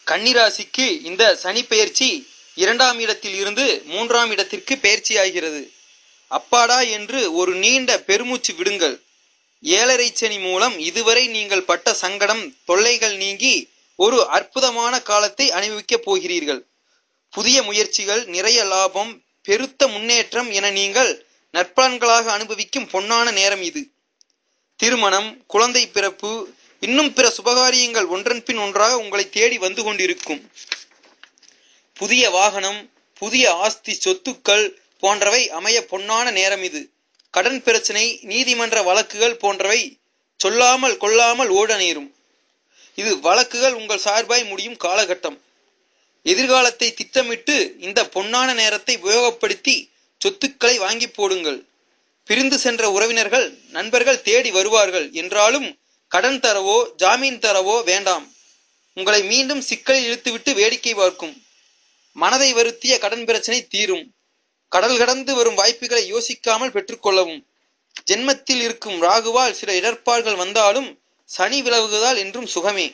கன்னிராசிக்கு இந்த சனி பெயர்ச்சி 2ஆம் இடத்தில் இருந்து 3ஆம் இடத்திற்கு பெயர்ச்சி ஆகிறது. அப்பாடா என்று ஒரு நீண்ட பெருமூச்சு விடுங்கள். 7.5 சனி மூலம் இதுவரை நீங்கள் பட்ட சங்கடம் தொல்லைகள் நீங்கி ஒரு அற்புதமான காலத்தை அனுபவிக்கப் போகிறீர்கள். புதிய முயற்சிகள், நிறைய லாபம், பெருத்த முன்னேற்றம் என நீங்கள் நற்பலன்களாக அனுபவிக்கும் பொன்னான நேரம் இது. திருமணம், குழந்தை பிறப்பு, இன்னும் பிற சுபகாரியங்கள் ஒன்றன் பின் ஒன்றாக உங்களை தேடி வந்து கொண்டிருக்கும். புதிய வாகனம், புதிய ஆஸ்தி சொத்துக்கள் போன்றவை அமைய பொன்னான நேரம் இது. கடன் பிரச்சனை, நீதிமன்ற வழக்குகள் போன்றவை சொல்லாமல் கொள்ளாமல் ஓட நேரும். இது வழக்குகள் உங்கள் சார்பாய் முடியும் காலகட்டம். எதிர்காலத்தை திட்டமிட்டு இந்த பொன்னான நேரத்தை உபயோகப்படுத்தி சொத்துக்களை வாங்கி போடுங்கள். பிரிந்து சென்ற உறவினர்கள், நண்பர்கள் தேடி வருவார்கள் என்றாலும் கடன் தரவோ ஜாமீன் தரவோ வேண்டாம். உங்களை மீண்டும் சிக்கலில் இழுத்துவிட்டு வேடிக்கை பார்க்கும். மனதை வருத்திய கடன் பிரச்சனை தீரும். கடல் கடந்து வரும் வாய்ப்புகளை யோசிக்காமல் பெற்றுக்கொள்ளவும். ஜென்மத்தில் இருக்கும் ராகுவால் சில இடர்பாடுகள் வந்தாலும் சனி விலகுவதால் என்றும் சுகமே.